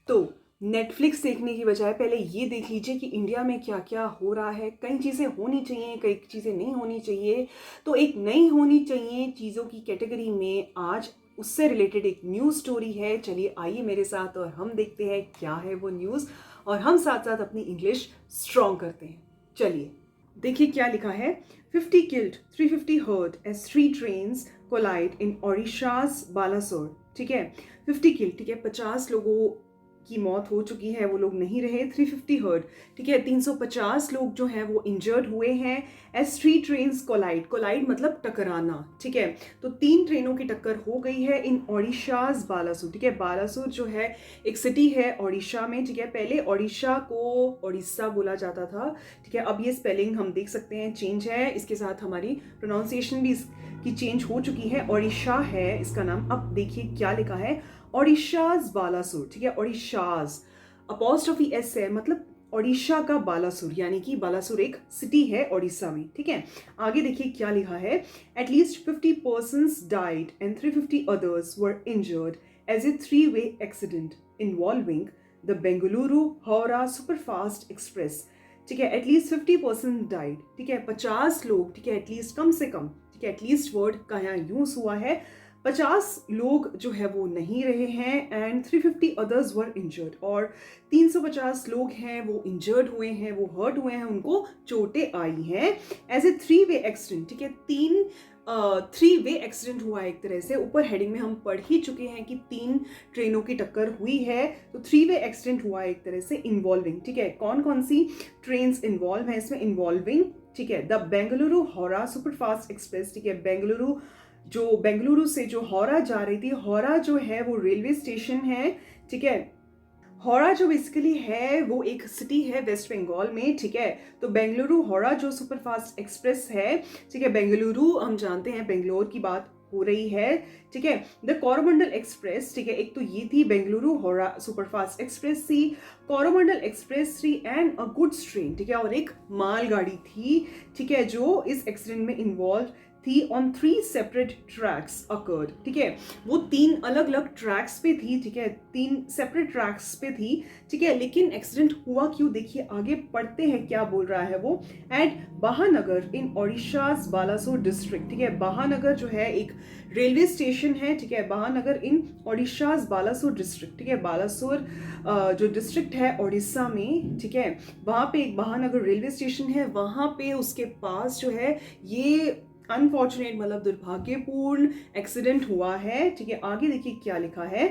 तो नेटफ्लिक्स देखने की बजाय पहले ये देख लीजिए कि इंडिया में क्या क्या हो रहा है। कई चीज़ें होनी चाहिए, कई चीज़ें नहीं होनी चाहिए। तो एक नहीं होनी चाहिए चीज़ों की कैटेगरी में आज उससे रिलेटेड एक न्यूज़ स्टोरी है। चलिए आइए मेरे साथ और हम देखते हैं क्या है वो न्यूज़, और हम साथ साथ अपनी इंग्लिश स्ट्रॉन्ग करते हैं। चलिए देखिए क्या लिखा है। 50 killed, 350 hurt as 3 trains collide in Odisha's Balasore। ठीक है, 50 किल, ठीक है, 50 लोगों की मौत हो चुकी है, वो लोग नहीं रहे। 350 हर्ट, ठीक है, 350 लोग जो हैं वो इंजर्ड हुए हैं। एस 3 ट्रेन्स कोलाइड, कोलाइड मतलब टकराना, ठीक है। तो 3 ट्रेनों की टक्कर हो गई है इन ओडिशाज बालासुर, ठीक है। बालासुर जो है एक सिटी है ओडिशा में, ठीक है। पहले ओडिशा को ओडिशा बोला जाता था, ठीक है। अब ये स्पेलिंग हम देख सकते हैं चेंज है, इसके साथ हमारी प्रोनाउंसिएशन भी इसकी चेंज हो चुकी है। ओडिशा है इसका नाम। अब देखिए क्या लिखा है, ओडिशाज बालासुर, ठीक है। ओडिशाज अपॉस्ट्रोफी एस है, मतलब ओडिशा का बालासुर, यानी कि बालासुर एक सिटी है ओडिशा में, ठीक है। आगे देखिए क्या लिखा है, at least 50 persons died and 350 others were injured as a three-way accident involving the Bengaluru Howrah Superfast Express। ठीक है, एटलीस्ट 50% डाइड, ठीक है, 50 लोग, ठीक है, एटलीस्ट कम से कम, ठीक है। एटलीस्ट वर्ड का यहाँ यूज हुआ है। 50 लोग जो है वो नहीं रहे हैं एंड 350 अदर्स वर इंजर्ड, और 350 लोग हैं वो इंजर्ड हुए हैं, वो हर्ट हुए हैं, उनको चोटें आई हैं एज ए 3-way एक्सीडेंट, ठीक है। 3-way एक्सीडेंट हुआ है एक तरह से। ऊपर हेडिंग में हम पढ़ ही चुके हैं कि 3 ट्रेनों की टक्कर हुई है, तो 3-way एक्सीडेंट हुआ है एक तरह से इन्वॉल्विंग, ठीक है। कौन कौन सी ट्रेन्स इन्वॉल्व है इसमें, इन्वॉल्विंग, ठीक है, the Bengaluru Howrah superfast express, ठीक है। बेंगलुरु से जो हावड़ा जा रही थी, हावड़ा जो है वो रेलवे स्टेशन है, ठीक है। हावड़ा जो बेसिकली है वो एक सिटी है वेस्ट बंगाल में, ठीक है। तो बेंगलुरु हावड़ा जो सुपरफास्ट एक्सप्रेस है, ठीक है। बेंगलुरु हम जानते हैं बेंगलोर की बात हो रही है, ठीक है। द कोरोमंडल एक्सप्रेस, ठीक है, एक तो ये थी बेंगलुरु हावड़ा सुपरफास्ट एक्सप्रेस थी, कोरोमंडल एक्सप्रेस थी एंड अ गुड्स ट्रेन, ठीक है, और एक मालगाड़ी थी, ठीक है, जो इस एक्सीडेंट में इन्वॉल्व थी ऑन 3 सेपरेट ट्रैक्स अकर्ड, ठीक है। वो 3 अलग अलग ट्रैक्स पे थी, ठीक है, 3 सेपरेट ट्रैक्स पे थी, ठीक है। लेकिन एक्सीडेंट हुआ क्यों, देखिए आगे पढ़ते हैं क्या बोल रहा है वो। एट बहानगर इन ओडिशाज बालासोर डिस्ट्रिक्ट, ठीक है। बहानगर जो है एक रेलवे स्टेशन है, ठीक है। बहानगर इन ओडिशाज बालासोर डिस्ट्रिक्ट, ठीक है। बालासोर जो डिस्ट्रिक्ट है ओडिशा में, ठीक है, वहां पे एक बहानगर रेलवे स्टेशन है। वहां पे उसके पास जो है ये अनफॉर्चुनेट मतलब दुर्भाग्यपूर्ण एक्सीडेंट हुआ है, ठीक है। आगे देखिए क्या लिखा है,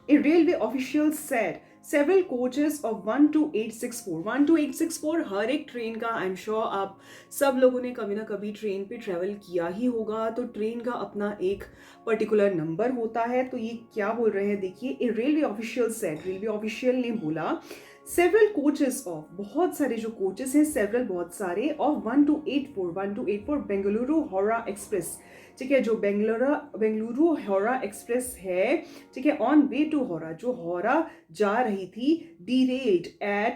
a railway official said several coaches of 12864, 12864 हर एक ट्रेन का, आई एम श्योर आप सब लोगों ने कभी ना कभी ट्रेन पे ट्रेवल किया ही होगा, तो ट्रेन का अपना एक पर्टिकुलर नंबर होता है। तो ये क्या बोल रहे हैं देखिए, a railway official said, railway official ने बोला, सेवरल कोचेस ऑफ, बहुत सारे जो कोचेस हैं, सेवरल बहुत सारे, ऑफ 1284 बेंगलुरु हावड़ा एक्सप्रेस, ठीक है, जो बेंगलुरु हावड़ा एक्सप्रेस है, ठीक है, ऑन वे टू हावड़ा, जो हावड़ा जा रही थी, डीरेल्ड एट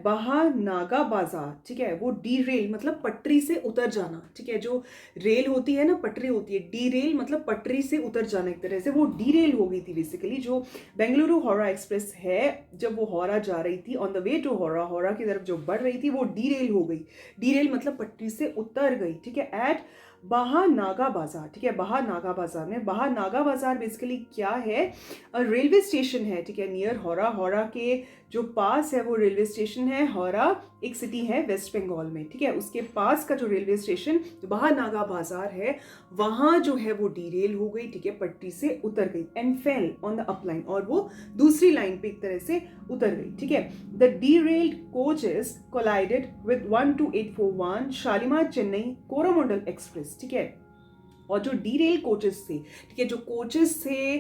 बहानागा बाजार, ठीक है। वो डी रेल मतलब पटरी से उतर जाना, ठीक है। जो रेल होती है ना, पटरी होती है, डी रेल मतलब पटरी से उतर जाना एक तरह से, वो डी रेल हो गई थी बेसिकली। जो बेंगलुरु हावड़ा एक्सप्रेस है, जब वो हावड़ा जा रही थी on the way to Howrah, Howrah की तरफ जो बढ़ रही थी, वो डी रेल हो गई, डी रेल मतलब पटरी से उतर गई, ठीक है। एट बहानागा बाजार, ठीक है, बहानागा बाजार में, बहानागा बाजार बेसिकली क्या है, रेलवे स्टेशन है, ठीक है, नियर हावड़ा, हावड़ा के जो पास है वो रेलवे स्टेशन है। हावड़ा एक सिटी है वेस्ट बंगाल में, ठीक है, उसके पास का जो रेलवे स्टेशन बहानागा बाजार है, वहां जो है वो डीरेल हो गई, ठीक है, पट्टी से उतर गई and fell on the upline, और वो दूसरी लाइन पे एक तरह से उतर गई, ठीक है। The derailed coaches collided with 12841 Shalimar Chennai Coromandel express, ठीक है। और जो डीरेल कोचेस थे, ठीक है, जो कोचेस थे,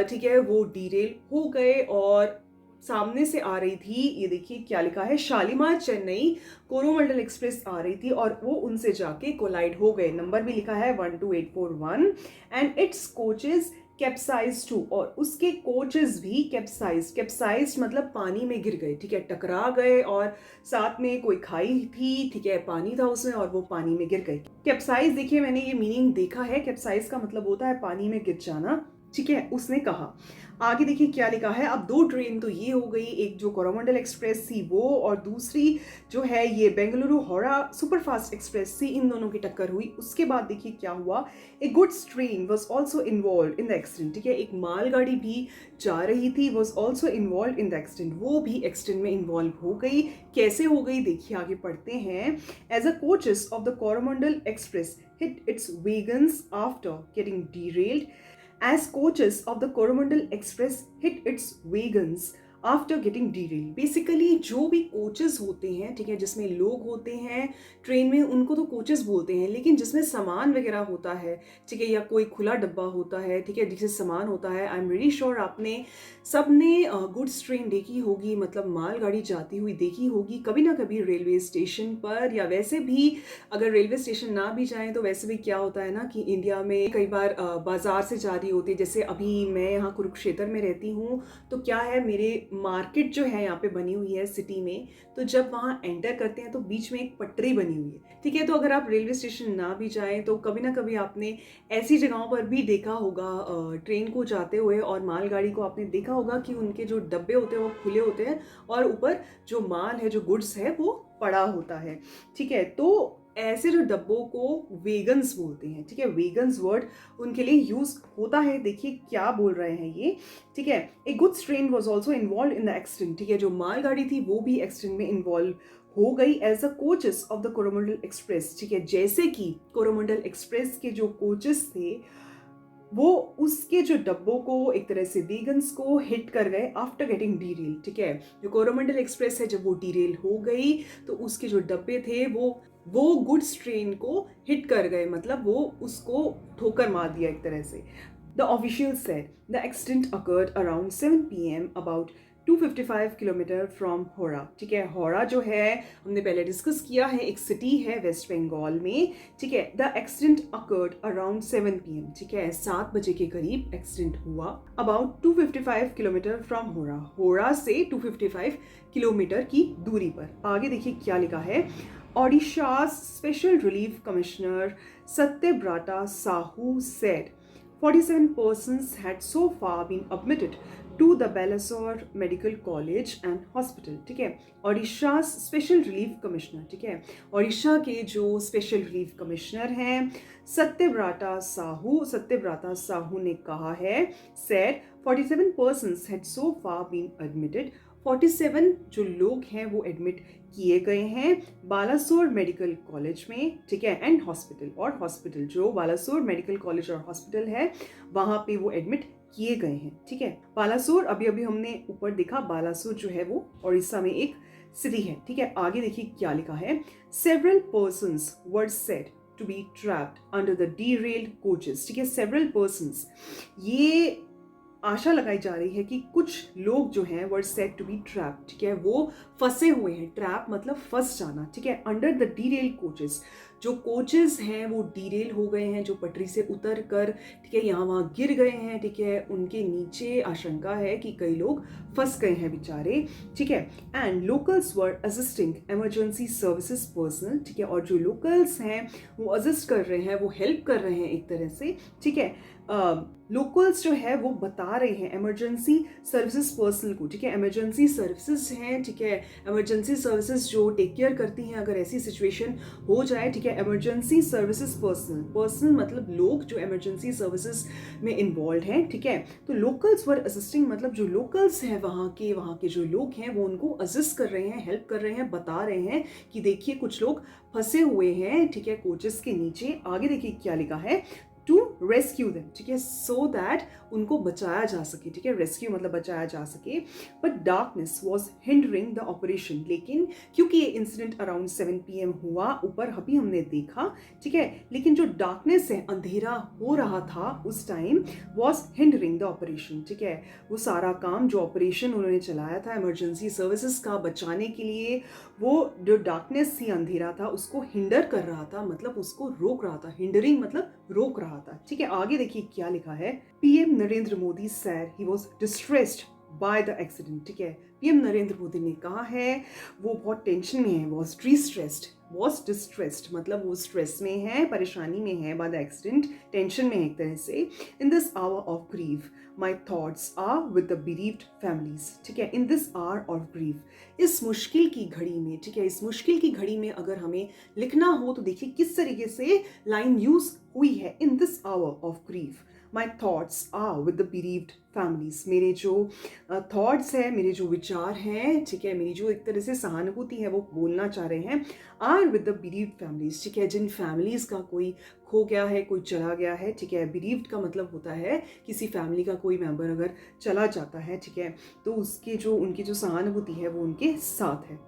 ठीक है, वो डीरेल हो गए, और सामने से आ रही थी, ये देखिए क्या लिखा है, शालीमार चेन्नई कोरोमंडल एक्सप्रेस आ रही थी, और वो उनसे जाके कोलाइड हो गए। नंबर भी लिखा है 12841 and it's coaches capsize to, और उसके कोचेस भी कैप्साइज मतलब पानी में गिर गए, ठीक है, टकरा गए, और साथ में कोई खाई थी, ठीक है, पानी था उसमें, और वो पानी में गिर गए। कैप्साइज देखिए मैंने ये मीनिंग देखा है, कैप्साइज का मतलब होता है पानी में गिर जाना, ठीक है, उसने कहा। आगे देखिए क्या लिखा है। अब दो ट्रेन तो ये हो गई, एक जो कोरोमंडल एक्सप्रेस थी वो, और दूसरी जो है ये बेंगलुरु हावड़ा सुपरफास्ट एक्सप्रेस थी, इन दोनों की टक्कर हुई। उसके बाद देखिए क्या हुआ, एक goods train was also involve in the accident. ठीक है, एक मालगाड़ी भी जा रही थी, was also involve in the accident, वो भी एक्सीडेंट में इन्वॉल्व हो गई। कैसे हो गई देखिए, आगे पढ़ते हैं। As a coaches of the Coromandel express hit its wagons after getting derailed. As coaches of the Coromandel Express hit its wagons after getting derail. Basically जो भी कोचेस होते हैं, ठीक है, जिसमें लोग होते हैं ट्रेन में, उनको तो कोचेस बोलते हैं, लेकिन जिसमें सामान वगैरह होता है, ठीक है, या कोई खुला डब्बा होता है, ठीक है, जिससे सामान होता है, आई एम वेरी श्योर आपने सबने गुड्स ट्रेन देखी होगी, मतलब मालगाड़ी जाती हुई देखी होगी कभी ना कभी रेलवे स्टेशन पर, या वैसे भी अगर रेलवे स्टेशन ना भी जाएं तो वैसे भी क्या होता है ना कि इंडिया में कई बार बाजार से जा रही होती है। जैसे अभी मैं यहाँ कुरुक्षेत्र में रहती हूँ, तो क्या है, मेरे मार्केट जो है यहाँ पे बनी हुई है सिटी में, तो जब वहाँ एंटर करते हैं तो बीच में एक पटरी बनी हुई है, ठीक है। तो अगर आप रेलवे स्टेशन ना भी जाएं तो कभी ना कभी आपने ऐसी जगहों पर भी देखा होगा ट्रेन को जाते हुए, और मालगाड़ी को आपने देखा होगा कि उनके जो डब्बे होते हैं वो खुले होते हैं, और ऊपर जो माल है, जो गुड्स है, वो पड़ा होता है, ठीक है। तो ऐसे जो डब्बों को वेगन्स बोलते हैं, ठीक है, वेगन्स वर्ड उनके लिए यूज होता है। देखिए क्या बोल रहे हैं ये, ठीक है। A goods train was also involve in the accident, ठीक है, जो मालगाड़ी थी वो भी एक्सीडेंट में इन्वॉल्व हो गई as a coaches of the Coromandel express, ठीक है, जैसे कि कोरोमंडल एक्सप्रेस के जो कोचेस थे वो उसके जो डब्बों को, एक तरह से वेगन्स को हिट कर गए आफ्टर गेटिंग डीरेल, ठीक है। जो कोरोमंडल एक्सप्रेस है, जब वो डीरेल हो गई तो उसके जो डब्बे थे वो गुड्स ट्रेन को हिट कर गए, मतलब वो उसको ठोकर मार दिया एक तरह से। The official said the accident occurred around 7 PM about 255 kilometre from होरा, ठीक है। होरा जो है हमने पहले डिस्कस किया है, एक सिटी है वेस्ट बंगाल में, ठीक है। The accident occurred around 7 PM, ठीक है, 7 बजे के करीब एक्सीडेंट हुआ। अबाउट 255 किलोमीटर फ्रॉम होरा, होरा से 255 किलोमीटर की दूरी पर। आगे देखिए क्या लिखा है। ओडिशा's Special Relief Commissioner Satyabrata Sahu said 47 persons had so far been admitted to the Balasore Medical College and Hospital, ठीक है। ओडिशा's स्पेशल रिलीफ कमिश्नर, ठीक है, ओडिशा के जो स्पेशल रिलीफ कमिश्नर हैं सत्यव्रता साहू ने कहा है, said 47 persons had so far been admitted, 47 जो लोग हैं वो एडमिट किए गए हैं बालासोर मेडिकल कॉलेज में, ठीक है, एंड हॉस्पिटल, और हॉस्पिटल जो बालासोर मेडिकल कॉलेज और हॉस्पिटल है वहां पे वो एडमिट किए गए हैं, ठीक है। बालासोर अभी अभी हमने ऊपर देखा, बालासोर जो है वो उड़ीसा में एक सिटी है, ठीक है। आगे देखिए क्या लिखा है। Several persons were said to be trapped under the derailed coaches, ठीक है, सेवरल पर्सन्स, ये आशा लगाई जा रही है कि कुछ लोग जो हैं वर सेड टू बी ट्रैप, ठीक है, वो फंसे हुए हैं। ट्रैप मतलब फंस जाना, ठीक है। अंडर द डीरेल कोचेस, जो कोचेस हैं वो डीरेल हो गए हैं, जो पटरी से उतर कर, ठीक है, यहाँ वहाँ गिर गए हैं, ठीक है, उनके नीचे आशंका है कि कई लोग फंस गए हैं बेचारे, ठीक है। And locals were assisting emergency services personal, ठीक है, और जो लोकल्स हैं वो असिस्ट कर रहे हैं, वो हेल्प कर रहे हैं एक तरह से, ठीक है। लोकल्स जो है वो बता रहे हैं इमरजेंसी सर्विसेज पर्सनल को, ठीक है, इमरजेंसी सर्विसेज हैं, ठीक है, इमरजेंसी सर्विसेज जो टेक केयर करती हैं अगर ऐसी सिचुएशन हो जाए, ठीक है। इमरजेंसी सर्विसेज पर्सनल मतलब लोग जो इमरजेंसी सर्विसेज में इन्वॉल्व हैं, ठीक है। तो लोकल्स वर असिस्टिंग मतलब जो लोकल्स हैं वहाँ के जो लोग हैं वो उनको असिस्ट कर रहे हैं, हेल्प कर रहे हैं, बता रहे हैं कि देखिए कुछ लोग फंसे हुए हैं, ठीक है, कोचेस के नीचे। आगे देखिए क्या लिखा है। टू रेस्क्यू देम, ठीक है, सो दैट उनको बचाया जा सके, ठीक है, रेस्क्यू मतलब बचाया जा सके। But darkness was hindering the operation, लेकिन क्योंकि ये इंसिडेंट अराउंड 7 PM हुआ, ऊपर अभी हमने देखा, ठीक है, लेकिन जो डार्कनेस है, अंधेरा हो रहा था उस time, was hindering the operation, ठीक है, वो सारा काम जो ऑपरेशन उन्होंने चलाया था इमरजेंसी सर्विसेज का बचाने के लिए, वो जो डार्कनेस थी, अंधेरा था, उसको हिंडर कर रहा था, मतलब उसको रोक रहा था। हिंडरिंग मतलब रोक रहा था, ठीक है। आगे देखिए क्या लिखा है। PM Narendra Modi said he was distressed by the accident, ठीक है। पीएम नरेंद्र मोदी ने कहा है वो बहुत टेंशन में है, वॉज डिस्ट्रेस्ड मतलब वो स्ट्रेस में है, परेशानी में है, बाय द एक्सीडेंट, टेंशन में है एक तरह से। In this hour of grief my thoughts are with the bereaved families, ठीक है। In this hour of grief, इस मुश्किल की घड़ी में, ठीक है, इस मुश्किल की घड़ी में अगर हमें लिखना हो तो देखिए किस तरीके से लाइन यूज हुई है। In this hour of grief my thoughts are with the bereaved families, मेरे जो थॉट्स है, मेरे जो विचार हैं, ठीक है, मेरी जो एक तरह से सहानुभूति है वो बोलना चाह रहे हैं, are with the bereaved families, ठीक है, जिन फैमिलीज का कोई खो गया है, कोई चला गया है, ठीक है। bereaved का मतलब होता है किसी फैमिली का कोई मेंबर अगर चला जाता है, ठीक है, तो उसके जो उनकी जो सहानुभूति है वो उनके साथ है।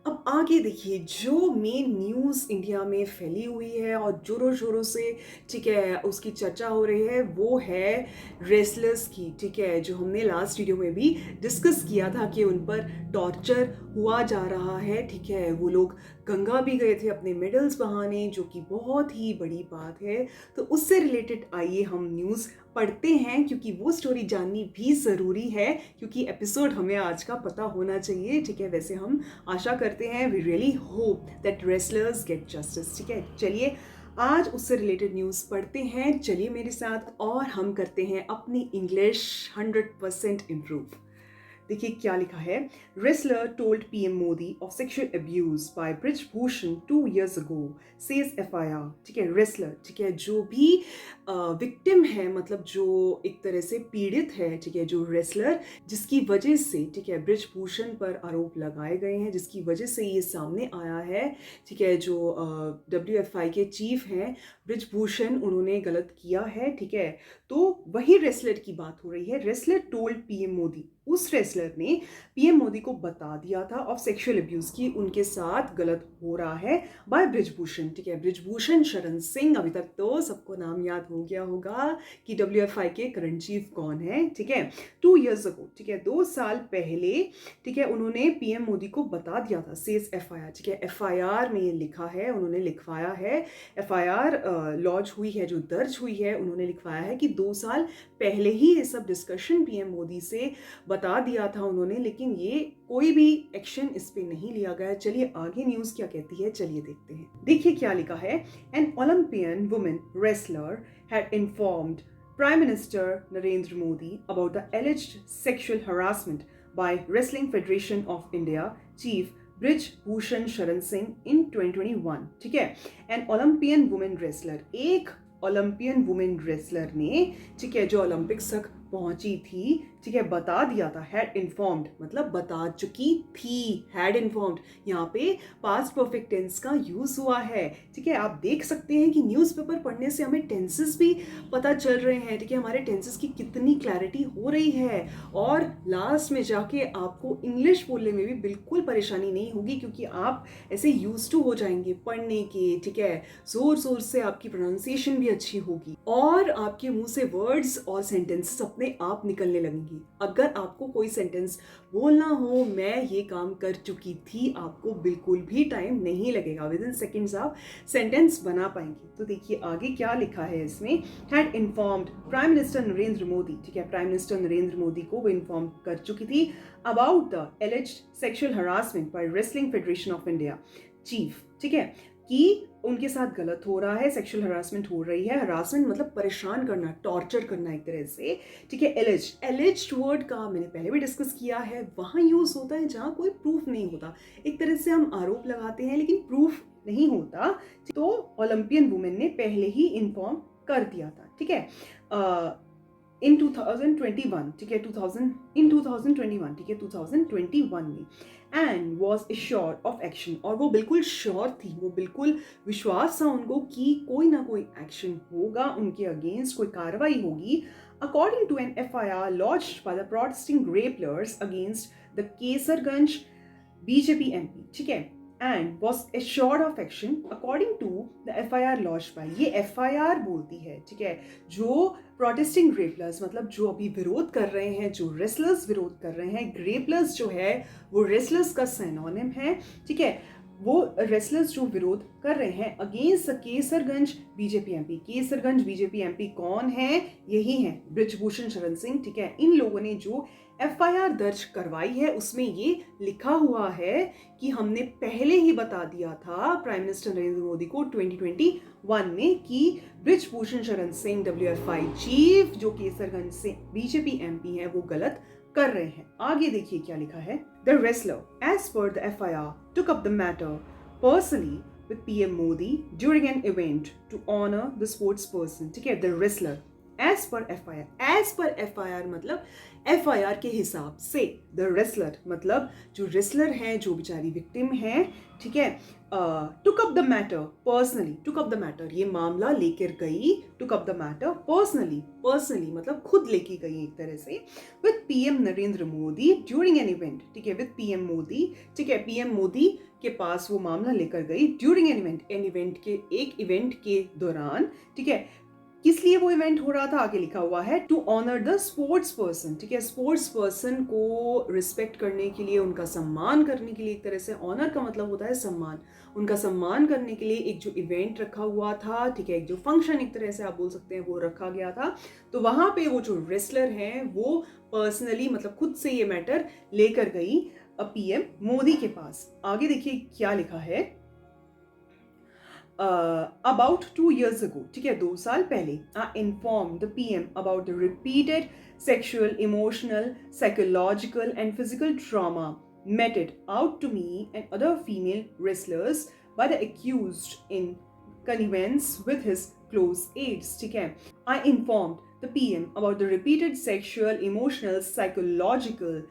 अब आगे देखिए, जो मेन न्यूज़ इंडिया में फैली हुई है और ज़ोरों शोरों से, ठीक है, उसकी चर्चा हो रही है, वो है रेसलर्स की, ठीक है, जो हमने लास्ट वीडियो में भी डिस्कस किया था कि उन पर टॉर्चर हुआ जा रहा है, ठीक है। वो लोग गंगा भी गए थे अपने मेडल्स बहाने, जो कि बहुत ही बड़ी बात है। तो उससे रिलेटेड आइए हम न्यूज़ पढ़ते हैं, क्योंकि वो स्टोरी जाननी भी ज़रूरी है, क्योंकि एपिसोड हमें आज का पता होना चाहिए, ठीक है। वैसे हम आशा करते हैं, we really hope that wrestlers get justice, ठीक है। चलिए आज उससे रिलेटेड न्यूज़ पढ़ते हैं, चलिए मेरे साथ, और हम करते हैं अपनी इंग्लिश 100% इम्प्रूव। देखिए क्या लिखा है। Wrestler told PM Modi of sexual abuse by Brijbhushan 2 years ago, says FIR, ठीक है। रेसलर, ठीक है, जो भी विक्टिम है, मतलब जो एक तरह से पीड़ित है, ठीक है, जो रेसलर जिसकी वजह से, ठीक है, ब्रिजभूषण पर आरोप लगाए गए हैं, जिसकी वजह से ये सामने आया है, ठीक है, जो WFI के चीफ हैं ब्रिजभूषण, उन्होंने गलत किया है, ठीक है। तो वही रेसलर की बात हो रही है। रेसलर टोल्ड पीएम मोदी, उस रेसलर ने पीएम मोदी को बता दिया था ऑफ सेक्सुअल अब्यूज की उनके साथ गलत हो रहा है बाय ब्रिजभूषण, ठीक है। ब्रिजभूषण शरण सिंह, अभी तक तो सबको नाम याद हो गया होगा कि WFI के करंट चीफ कौन है, ठीक है। 2 years ago, ठीक है, 2 साल पहले, ठीक है, उन्होंने पीएम मोदी को बता दिया था, सेज एफआईआर, ठीक है। एफआईआर में ये लिखा है, उन्होंने लिखवाया है, एफआईआर लॉन्च हुई है, जो दर्ज हुई है, उन्होंने लिखवाया है कि 2 साल पहले ही ये सब डिस्कशन पीएम मोदी से बता दिया था उन्होंने, लेकिन ये कोई भी एक्शन इस पे नहीं लिया गया। चलिए आगे न्यूज़ क्या कहती है, चलिए देखते हैं। देखिए क्या लिखा है। N Olympian women wrestler had informed Prime Minister Narendra Modi about the alleged sexual harassment by Wrestling Federation of India Chief bridge Bhushan Sharan Singh in 2021, ठीक है। एन ओलंपियन वुमेन रेसलर, एक ओलंपियन वुमेन रेसलर ने, ठीक है, जो ओलंपिक्स तक पहुंची थी, ठीक है, बता दिया था। हैड इन्फॉर्म्ड मतलब बता चुकी थी, हैड इन्फॉर्म्ड, यहाँ पे पास्ट परफेक्ट टेंस का यूज हुआ है, ठीक है। आप देख सकते हैं कि न्यूज़पेपर पढ़ने से हमें टेंसेस भी पता चल रहे हैं, ठीक है, हमारे टेंसेस की कितनी क्लैरिटी हो रही है, और लास्ट में जाके आपको इंग्लिश बोलने में भी बिल्कुल परेशानी नहीं होगी, क्योंकि आप ऐसे यूज टू हो जाएंगे पढ़ने के, ठीक है। जोर जोर से आपकी प्रोनाउंसिएशन भी अच्छी होगी और आपके मुंह से वर्ड्स और सेंटेंसेस अपने आप निकलने लगेंगी। अगर आपको कोई सेंटेंस बोलना हो, मैं ये काम कर चुकी थी, आपको बिल्कुल भी टाइम नहीं लगेगा, विद इन सेकेंड्स आप सेंटेंस बना पाएंगे। तो देखिए आगे क्या लिखा है इसमें। Had informed prime minister Narendra Modi, ठीक है, प्राइम मिनिस्टर नरेंद्र मोदी को वो इन्फॉर्म कर चुकी थी about the alleged sexual harassment by wrestling federation of India chief, ठीक है, कि उनके साथ गलत हो रहा है, सेक्सुअल हरासमेंट हो रही है। हरासमेंट मतलब परेशान करना, टॉर्चर करना एक तरह से, ठीक है। एलिज्ड वर्ड का मैंने पहले भी डिस्कस किया है, वहाँ यूज होता है जहाँ कोई प्रूफ नहीं होता। एक तरह से हम आरोप लगाते हैं लेकिन प्रूफ नहीं होता, तो ओलंपियन वुमेन ने पहले ही इन्फॉर्म कर दिया था, ठीक है, इन 2021, ठीक है, 2021, ठीक है, 2021 में, and was assured of action, और वो बिल्कुल श्योर थी, वो बिल्कुल विश्वास था उनको कि कोई ना कोई एक्शन होगा उनके अगेंस्ट, कोई कार्रवाई होगी, according to an FIR launched by the protesting grapplers against the Kesarganj BJP MP, ठीक है, and was assured of action according to the FIR launched by, ये एफआईआर बोलती है, ठीक है, जो प्रोटेस्टिंग ग्रेपलर्स मतलब जो अभी विरोध कर रहे हैं, जो रेसलर्स विरोध कर रहे हैं, ग्रेपलर्स जो है वो रेसलर्स का सिनोनिम है, ठीक है, वो रेसलर्स जो विरोध कर रहे हैं against Kaiserganj BJP MP. Kaiserganj BJP MP कौन है? यही है बृजभूषण शरण सिंह। ठीक है, इन लोगों ने जो एफआईआर दर्ज करवाई है उसमें ये लिखा हुआ है कि हमने पहले ही बता दिया था प्राइम मिनिस्टर नरेंद्र मोदी को 2021 में कि बृजभूषण शरण सिंह डब्ल्यूएफआई चीफ जो केसरगंज से बीजेपी एमपी है वो गलत कर रहे हैं। आगे देखिए क्या लिखा है। The wrestler as per the FIR took up the matter personally with PM Modi during an event to honor the sports person। ठीक है, the wrestler as per FIR, as per FIR मतलब FIR के हिसाब से, the wrestler मतलब जो wrestler है, जो बेचारी victim है, ठीक है, took up the matter personally, took up the matter ये मामला लेकर गई, took up the matter personally, personally मतलब खुद लेके गई एक तरह से, with PM Narendra Modi during an event। ठीक है, with PM मोदी, ठीक है, PM मोदी के पास वो मामला लेकर गई ड्यूरिंग एन इवेंट के एक इवेंट के दौरान। ठीक है, किस लिए वो इवेंट हो रहा था आगे लिखा हुआ है, to honour the sports person. ठीक है, स्पोर्ट्स पर्सन को रिस्पेक्ट करने के लिए, उनका सम्मान करने के लिए, एक तरह से ऑनर का मतलब होता है सम्मान, उनका सम्मान करने के लिए एक जो इवेंट रखा हुआ था, ठीक है, एक जो फंक्शन एक तरह से आप बोल सकते हैं वो रखा गया था। तो वहां पे वो जो रेसलर हैं वो पर्सनली मतलब खुद से ये मैटर लेकर गई पीएम मोदी के पास। आगे देखिए क्या लिखा है। About 2 years ago, ठीक है, 2 साल पहले, I informed the PM about the repeated sexual, emotional, psychological and physical trauma meted out to me and other female wrestlers by the accused in connivance with his close aides। ठीक है, I informed the PM about the repeated sexual, emotional, psychological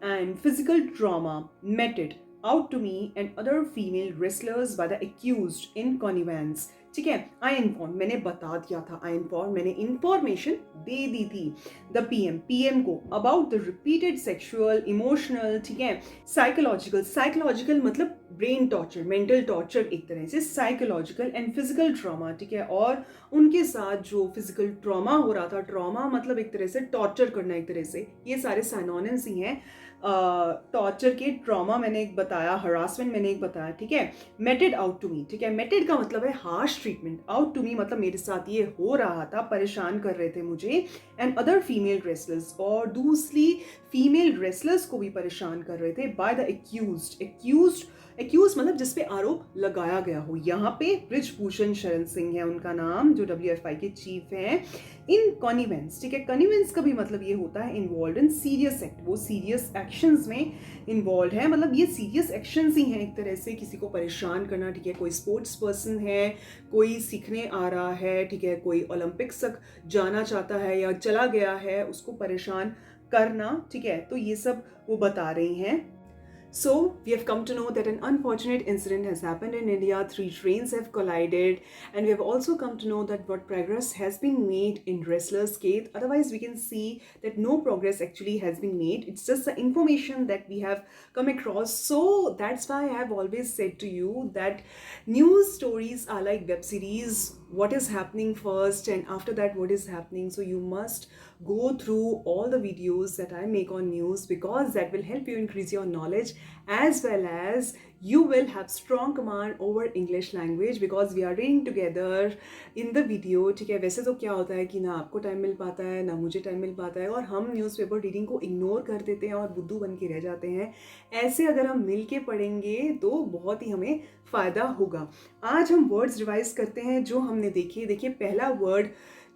and physical trauma meted out to me and other female wrestlers by the accused in connivance। ठीक है, I inform मैंने बता दिया था, I inform मैंने information दे दी थी the PM को about the repeated sexual, emotional, ठीक है, साइकोलॉजिकल मतलब ब्रेन टॉर्चर, मेंटल टॉर्चर एक तरह से, साइकोलॉजिकल एंड फिजिकल ट्रॉमा। ठीक है, और उनके साथ जो फिजिकल ट्रॉमा हो रहा था, ट्रॉमा मतलब एक तरह से टॉर्चर करना एक तरह से, ये सारे साइनोनिम्स ही हैं। टॉर्चर के ट्रॉमा मैंने एक बताया, हरासमेंट मैंने एक बताया। ठीक है, मेटेड आउट टू मी। ठीक है, मेटेड का मतलब है harsh treatment, out to me मतलब मेरे साथ ये हो रहा था, परेशान कर रहे थे मुझे, एंड अदर फीमेल रेसलर्स और दूसरी फीमेल रेसलर्स को भी परेशान कर रहे थे, बाय द एक्यूज मतलब जिस पे आरोप लगाया गया हो। यहाँ पे बृजभूषण शरण सिंह है उनका नाम, जो WFI के चीफ हैं, इन कॉनिवेंस। ठीक है, कॉनिवेंस का भी मतलब ये होता है इन्वॉल्व इन सीरियस एक्ट, वो सीरियस एक्शंस में इन्वॉल्व है, मतलब ये सीरियस एक्शंस ही हैं एक तरह से, किसी को परेशान करना। ठीक है, कोई स्पोर्ट्स पर्सन है, कोई सीखने आ रहा है, ठीक है, कोई ओलंपिक्स तक जाना चाहता है या चला गया है, उसको परेशान करना। ठीक है, तो ये सब वो बता रही हैं। So, we have come to know that an unfortunate incident has happened in India. 3 trains have collided, and we have also come to know that what progress has been made in wrestlers' case. Otherwise, we can see that no progress actually has been made. It's just the information that we have come across. So, that's why I have always said to you that news stories are like web series. What is happening first, and after that what is happening. So you must go through all the videos that I make on news, because that will help you increase your knowledge, as well as you will have strong command over English language, because we are reading together in the video। ठीक है, वैसे तो क्या होता है कि ना आपको टाइम मिल पाता है ना मुझे टाइम मिल पाता है, और हम न्यूज़पेपर रीडिंग को इग्नोर कर देते हैं और बुद्धू बन के रह जाते हैं। ऐसे अगर हम मिल के पढ़ेंगे तो बहुत ही हमें फ़ायदा होगा। आज हम वर्ड्स रिवाइज करते हैं जो हमने देखे। देखिए, पहला वर्ड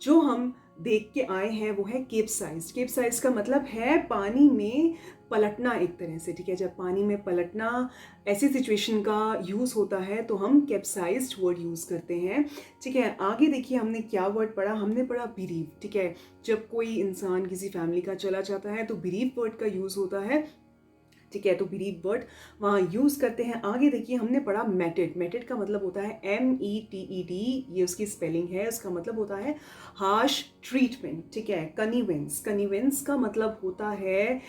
जो हम देख के आए हैं वो है कैप्साइज्ड। कैप्साइज्ड का मतलब है पानी में पलटना एक तरह से। ठीक है, जब पानी में पलटना ऐसी सिचुएशन का यूज़ होता है तो हम कैप्साइज्ड वर्ड यूज़ करते हैं। ठीक है, आगे देखिए हमने क्या वर्ड पढ़ा, हमने पढ़ा बिरीव। ठीक है, जब कोई इंसान किसी फैमिली का चला जाता है तो बिरीव वर्ड का यूज़ होता है। ठीक है, तो बिरीव वर्ड वहाँ यूज़ करते हैं। आगे देखिए हमने पढ़ा मेटेड। मेटेड का मतलब होता है METED, ये उसकी स्पेलिंग है, उसका मतलब होता है हार्श ट्रीटमेंट। ठीक है, कनिवेंस। कनिवेंस का मतलब होता है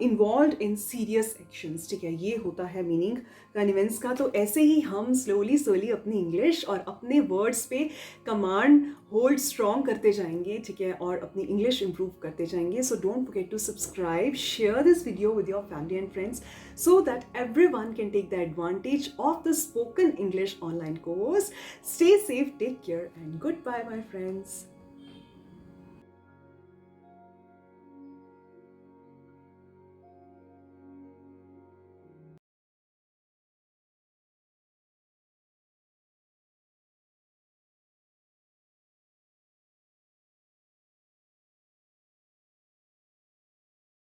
इन्वॉल्व इन सीरियस एक्शंस, ठीक है, ये होता है मीनिंग कन्विंस का। तो ऐसे ही हम स्लोली स्लोली अपनी इंग्लिश और अपने वर्ड्स पे कमांड होल्ड स्ट्रॉन्ग करते जाएंगे, ठीक है, और अपनी इंग्लिश इंप्रूव करते जाएंगे। So don't forget to subscribe, share this video with your family and friends so that everyone can take the advantage of the spoken English online course. Stay safe, take care, and goodbye, my friends.